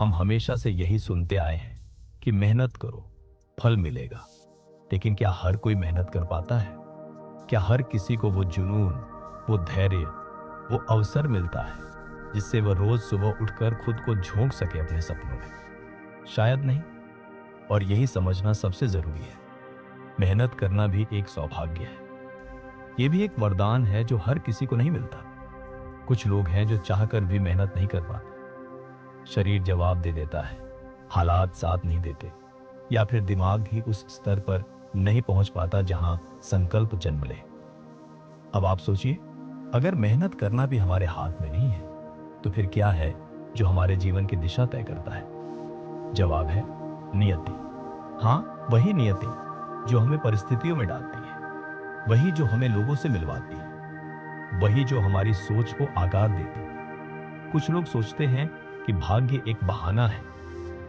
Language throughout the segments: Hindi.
हम हमेशा से यही सुनते आए हैं कि मेहनत करो, फल मिलेगा। लेकिन क्या हर कोई मेहनत कर पाता है? क्या हर किसी को वो जुनून, वो धैर्य, वो अवसर मिलता है जिससे वह रोज सुबह उठकर खुद को झोंक सके अपने सपनों में? शायद नहीं। और यही समझना सबसे जरूरी है। मेहनत करना भी एक सौभाग्य है। ये भी एक वरदान है जो हर किसी को नहीं मिलता। कुछ लोग हैं जो चाहकर भी मेहनत नहीं कर पाते। शरीर जवाब दे देता है, हालात साथ नहीं देते, या फिर दिमाग ही उस स्तर पर नहीं पहुंच पाता जहां संकल्प जन्म ले। अब आप सोचिए, अगर मेहनत करना भी हमारे हाथ में नहीं है तो फिर क्या है जो हमारे जीवन की दिशा तय करता है? जवाब है नियति। हाँ, वही नियति जो हमें परिस्थितियों में डालती है, वही जो हमें लोगों से मिलवाती है, वही जो हमारी सोच को आकार देती है। कुछ लोग सोचते हैं कि भाग्य एक बहाना है,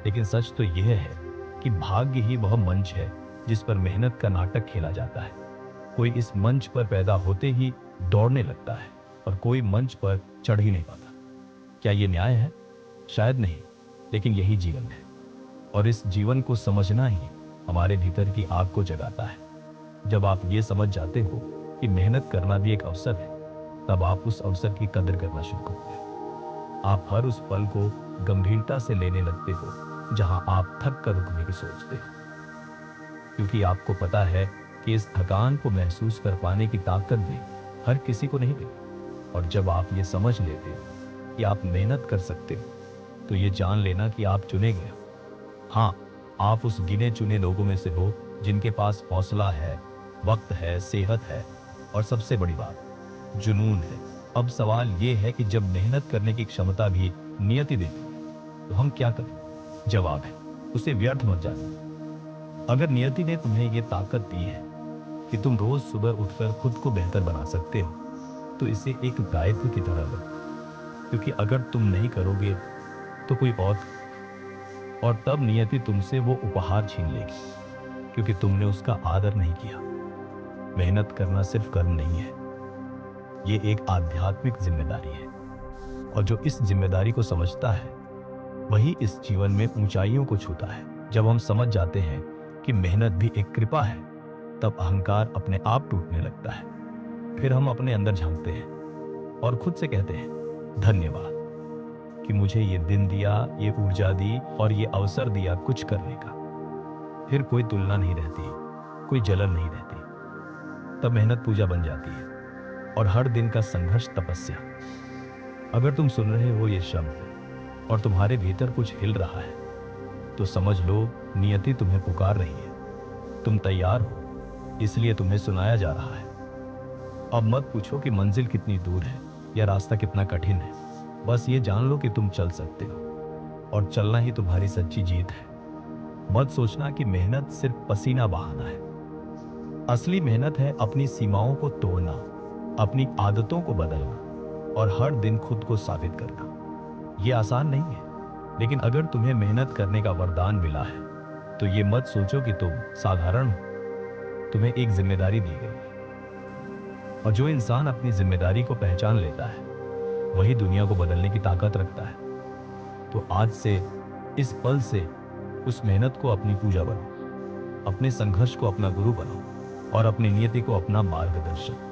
लेकिन सच तो यह है कि भाग्य ही वह मंच है जिस पर मेहनत का नाटक खेला जाता है। कोई इस मंच पर पैदा होते ही दौड़ने लगता है और कोई मंच पर चढ़ ही नहीं पाता। क्या यह न्याय है? शायद नहीं, लेकिन यही जीवन है। और इस जीवन को समझना ही हमारे भीतर की आग को जगाता है। जब आप ये समझ जाते हो कि मेहनत करना भी एक अवसर है, तब आप उस अवसर की कदर करना शुरू करते हो। आप हर उस पल को गंभीरता से लेने लगते हो जहां आप थक कर रुकने की सोचते हो, क्योंकि आपको पता है कि इस थकान को महसूस कर पाने की ताकत भी हर किसी को नहीं मिलती। और जब आप ये समझ लेते हो कि आप मेहनत कर सकते हो, तो ये जान लेना कि आप चुने गए हो। हाँ, आप उस गिने चुने लोगों में से हो जिनके पास हौसला है, वक्त है, सेहत है, और सबसे बड़ी बात, जुनून है। अब सवाल ये है कि जब मेहनत करने की क्षमता भी नियति देती है, तो हम क्या करें? जवाब है, उसे व्यर्थ मत जाने। अगर नियति ने तुम्हें ये ताकत दी है कि तुम रोज सुबह उठकर खुद को बेहतर बना सकते हो, तो इसे एक दायित्व की तरह लो। क्योंकि अगर तुम नहीं करोगे तो कोई और तब नियति तुमसे वो उपहार छीन लेगी, क्योंकि तुमने उसका आदर नहीं किया। मेहनत करना सिर्फ कर्म नहीं है, ये एक आध्यात्मिक जिम्मेदारी है। और जो इस जिम्मेदारी को समझता है, वही इस जीवन में ऊंचाइयों को छूता है। जब हम समझ जाते हैं कि मेहनत भी एक कृपा है, तब अहंकार अपने आप टूटने लगता है। फिर हम अपने अंदर झांकते हैं और खुद से कहते हैं, धन्यवाद कि मुझे ये दिन दिया, ये ऊर्जा दी और ये अवसर दिया कुछ करने का। फिर कोई तुलना नहीं रहती, कोई जलन नहीं रहती। तब मेहनत पूजा बन जाती है और हर दिन का संघर्ष तपस्या। अगर तुम सुन रहे हो ये शब्द और तुम्हारे भीतर कुछ हिल रहा है, तो समझ लो नियति तुम्हें पुकार रही है। तुम तैयार हो, इसलिए तुम्हें सुनाया जा रहा है। अब मत पूछो कि मंजिल कितनी दूर है या रास्ता कितना कठिन है। बस ये जान लो कि तुम चल सकते हो, और चलना ही तुम्हारी सच्ची जीत है। मत सोचना कि मेहनत सिर्फ पसीना बहाना है। असली मेहनत है अपनी सीमाओं को तोड़ना, अपनी आदतों को बदलना, और हर दिन खुद को साबित करना। ये आसान नहीं है, लेकिन अगर तुम्हें मेहनत करने का वरदान मिला है, तो ये मत सोचो कि तुम साधारण हो। तुम्हें एक जिम्मेदारी दी गई है, और जो इंसान अपनी जिम्मेदारी को पहचान लेता है, वही दुनिया को बदलने की ताकत रखता है। तो आज से, इस पल से, उस मेहनत को अपनी पूजा बनाओ, अपने संघर्ष को अपना गुरु बनाओ, और अपनी नियति को अपना मार्गदर्शक।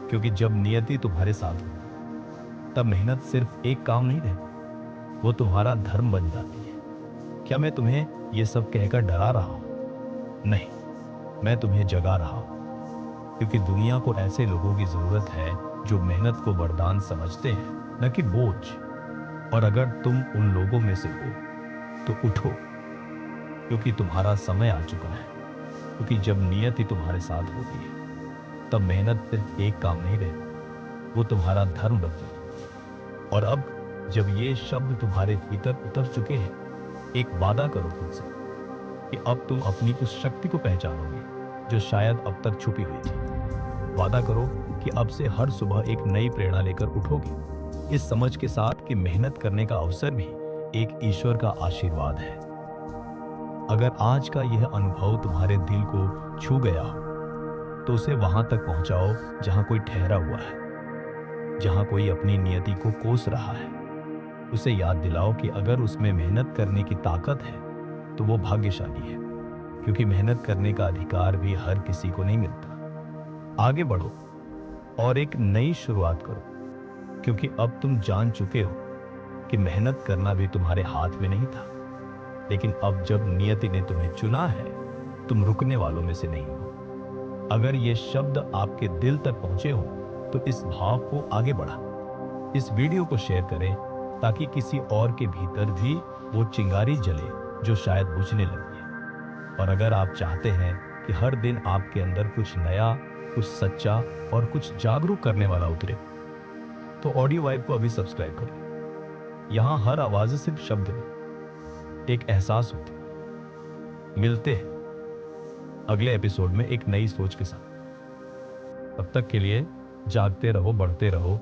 क्योंकि जब नियति तुम्हारे साथ हो, तब मेहनत सिर्फ एक काम नहीं रहती, वो तुम्हारा धर्म बन जाती है। क्या मैं तुम्हें ये सब कहकर डरा रहा हूं? नहीं, मैं तुम्हें जगा रहा हूं। क्योंकि दुनिया को ऐसे लोगों की जरूरत है जो मेहनत को वरदान समझते हैं, न कि बोझ। और अगर तुम उन लोगों में से हो, तो उठो, क्योंकि तुम्हारा समय आ चुका है। क्योंकि जब नियति तुम्हारे साथ होती है, तब मेहनत सिर्फ एक काम नहीं रहती, वो तुम्हारा धर्म बन जाती है। और अब जब ये शब्द तुम्हारे भीतर उतर चुके हैं, एक वादा करो खुद से कि अब तुम अपनी उस शक्ति को पहचानोगे जो शायद अब तक छुपी हुई थी। वादा करो कि अब से हर सुबह एक नई प्रेरणा लेकर उठोगे, इस समझ के साथ कि मेहनत करने का अवसर भी एक ईश्वर का आशीर्वाद है। अगर आज का यह अनुभव तुम्हारे दिल को छू गया हो, तो उसे वहां तक पहुंचाओ जहां कोई ठहरा हुआ है, जहां कोई अपनी नियति को कोस रहा है, उसे याद दिलाओ कि अगर उसमें मेहनत करने की ताकत है तो वो भाग्यशाली है, क्योंकि मेहनत करने का अधिकार भी हर किसी को नहीं मिलता। आगे बढ़ो और एक नई शुरुआत करो, क्योंकि अब तुम जान चुके हो कि मेहनत करना भी तुम्हारे हाथ में नहीं था। लेकिन अब जब नियति ने तुम्हें चुना है, तुम रुकने वालों में से नहीं हो। अगर ये शब्द आपके दिल तक पहुंचे हो तो इस भाव को आगे बढ़ा, इस वीडियो को शेयर करें ताकि किसी और के भीतर भी वो चिंगारी जले जो शायद बुझने लगी है। और अगर आप चाहते हैं कि हर दिन आपके अंदर कुछ नया, कुछ सच्चा और कुछ जागरूक करने वाला उतरे, तो ऑडियो वाइब को अभी सब्सक्राइब करें। यहां हर आवाज सिर्फ शब्द नहीं, एक एहसास होती है। मिलते हैं अगले एपिसोड में एक नई सोच के साथ। तब तक के लिए जागते रहो, बढ़ते रहो